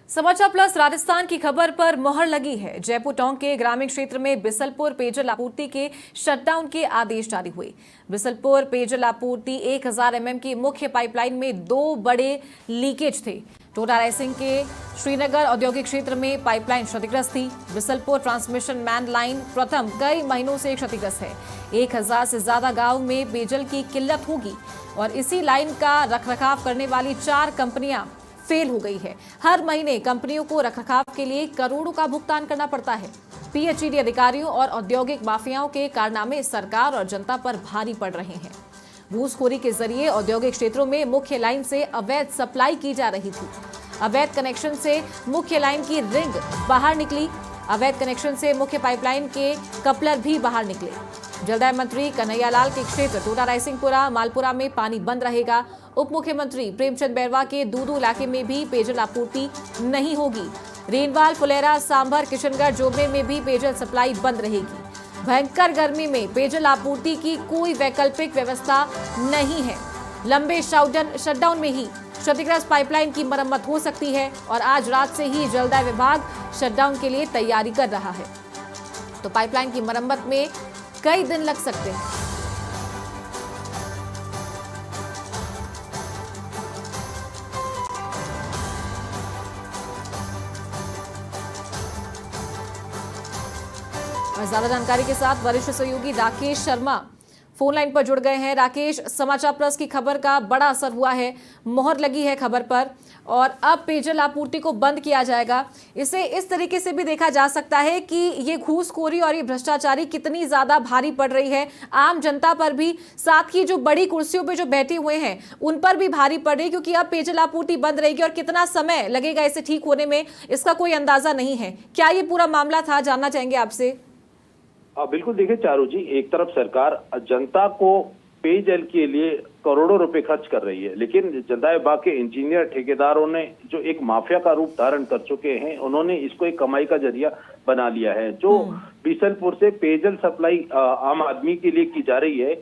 समाचार प्लस राजस्थान की खबर पर मोहर लगी है। जयपुर टोंक के ग्रामीण क्षेत्र में बिसलपुर पेयजल आपूर्ति के शटडाउन के आदेश जारी हुए। बिसलपुर पेयजल आपूर्ति 1000 एमएम की मुख्य पाइपलाइन में 2 बड़े लीकेज थे। टोडा रायसिंह के श्रीनगर औद्योगिक क्षेत्र में पाइपलाइन क्षतिग्रस्त थी। बिसलपुर ट्रांसमिशन मैन लाइन प्रथम कई महीनों से क्षतिग्रस्त है। 1000 से ज्यादा गांव में पेयजल की किल्लत होगी और इसी लाइन का रखरखाव करने वाली 4 कंपनियां फेल हो गई है। हर महीने कंपनियों को रखरखाव के लिए करोड़ों का भुगतान करना पड़ता है। पीएचईडी अधिकारियों और औद्योगिक माफियाओं के कारनामे सरकार और जनता पर भारी पड़ रहे हैं। घूसखोरी के जरिए औद्योगिक क्षेत्रों में मुख्य लाइन से अवैध सप्लाई की जा रही थी। अवैध कनेक्शन से मुख्य लाइन की रिंग बाहर निकली। अवैध कनेक्शन से मुख्य पाइपलाइन के कपलर भी बाहर निकले। जलदाय मंत्री कन्हैयालाल के क्षेत्र टोडा रायसिंहपुरा मालपुरा में पानी बंद रहेगा। उप मुख्यमंत्री प्रेमचंद बैरवा के दूदू इलाके में भी पेयजल आपूर्ति नहीं होगी। रेनवाल, फुलेरा, सांभर, किशनगढ़, जोबने में भी पेयजल सप्लाई बंद रहेगी। भयंकर गर्मी में पेयजल आपूर्ति की कोई वैकल्पिक व्यवस्था नहीं है। लंबे शटडाउन में ही क्षतिग्रस्त पाइपलाइन की मरम्मत हो सकती है और आज रात से ही जलदाय विभाग शटडाउन के लिए तैयारी कर रहा है। तो पाइपलाइन की मरम्मत में कई दिन लग सकते हैं। और ज्यादा जानकारी के साथ वरिष्ठ सहयोगी राकेश शर्मा फोन लाइन पर जुड़ गए हैं। राकेश, समाचार प्लस की खबर का बड़ा असर हुआ है, मोहर लगी है खबर पर और अब पेयजल आपूर्ति को बंद किया जाएगा। इसे इस तरीके से भी देखा जा सकता है कि ये घूसखोरी और ये भ्रष्टाचारी कितनी ज्यादा भारी पड़ रही है आम जनता पर भी, साथ ही जो बड़ी कुर्सियों पे जो बैठे हुए हैं उन पर भी भारी पड़ रही है, क्योंकि अब पेयजल आपूर्ति बंद रहेगी और कितना समय लगेगा इसे ठीक होने में इसका कोई अंदाजा नहीं है। क्या ये पूरा मामला था, जानना चाहेंगे आपसे। बिल्कुल, देखिए चारू जी, एक तरफ सरकार जनता को पेयजल के लिए करोड़ों रुपए खर्च कर रही है, लेकिन जलदाय विभाग के इंजीनियर ठेकेदारों ने जो एक माफिया का रूप धारण कर चुके हैं, उन्होंने इसको एक कमाई का जरिया बना लिया है। जो बिसलपुर से पेयजल सप्लाई आम आदमी के लिए की जा रही है,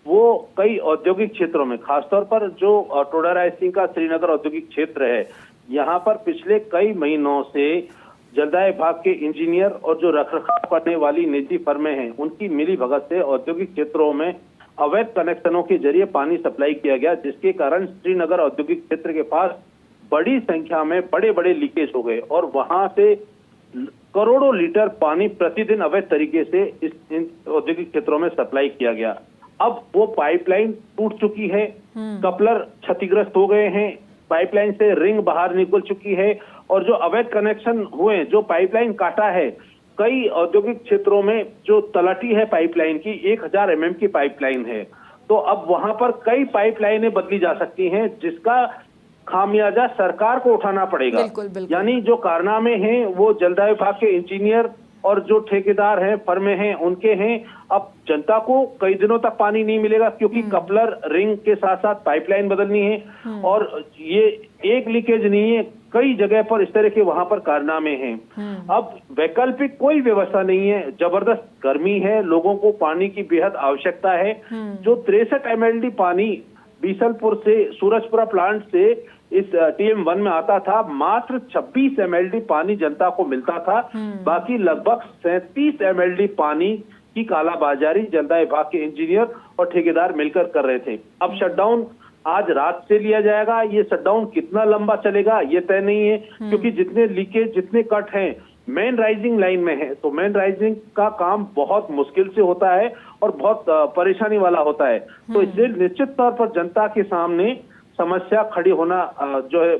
वो कई औद्योगिक क्षेत्रों में, खासतौर पर जो टोडा रायसिंह का श्रीनगर औद्योगिक क्षेत्र है, यहाँ पर पिछले कई महीनों से जलदाय विभाग के इंजीनियर और जो रखरखाव करने वाली निजी फर्में हैं, उनकी मिली भगत से औद्योगिक क्षेत्रों में अवैध कनेक्शनों के जरिए पानी सप्लाई किया गया, जिसके कारण श्रीनगर औद्योगिक क्षेत्र के पास बड़ी संख्या में बड़े बड़े लीकेज हो गए और वहां से करोड़ों लीटर पानी प्रतिदिन अवैध तरीके से इन औद्योगिक क्षेत्रों में सप्लाई किया गया। अब वो पाइपलाइन टूट चुकी है, कपलर क्षतिग्रस्त हो गए हैं, पाइपलाइन से रिंग बाहर निकल चुकी है और जो अवैध कनेक्शन हुए, जो पाइपलाइन काटा है, कई औद्योगिक क्षेत्रों में जो तलटी है पाइपलाइन की 1000 एमएम की पाइपलाइन है, तो अब वहां पर कई पाइपलाइनें बदली जा सकती हैं, जिसका खामियाजा सरकार को उठाना पड़ेगा। बिल्कुल, बिल्कुल। यानी जो कारनामे हैं वो जलदाय विभाग के इंजीनियर और जो ठेकेदार हैं, फर्में हैं, उनके हैं। अब जनता को कई दिनों तक पानी नहीं मिलेगा, क्योंकि कपलर, रिंग के साथ साथ पाइपलाइन बदलनी है और ये एक लीकेज नहीं है, कई जगह पर इस तरह के वहां पर कारनामे हैं। अब वैकल्पिक कोई व्यवस्था नहीं है, जबरदस्त गर्मी है, लोगों को पानी की बेहद आवश्यकता है। जो 63 एमएलडी पानी बीसलपुर से, सूरजपुरा प्लांट से इस TM1 में आता था, मात्र 26 एमएलडी पानी जनता को मिलता था। बाकी लगभग 37 एमएलडी पानी की कालाबाजारी जलदाय विभाग के इंजीनियर और ठेकेदार मिलकर कर रहे थे। अब शटडाउन आज रात से लिया जाएगा। ये शटडाउन कितना लंबा चलेगा ये तय नहीं है, क्योंकि जितने लीकेज, जितने कट हैं मेन राइजिंग लाइन में है, तो मेन राइजिंग का काम बहुत मुश्किल से होता है और बहुत परेशानी वाला होता है। तो इसलिए निश्चित तौर पर जनता के सामने समस्या खड़ी होना जो है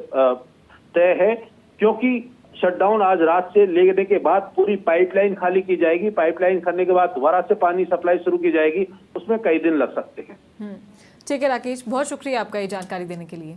तय है, क्योंकि शटडाउन आज रात से लेने के बाद पूरी पाइपलाइन खाली की जाएगी। पाइपलाइन करने के बाद दोबारा से पानी सप्लाई शुरू की जाएगी, उसमें कई दिन लग सकते हैं। ठीक है राकेश, बहुत शुक्रिया आपका ये जानकारी देने के लिए।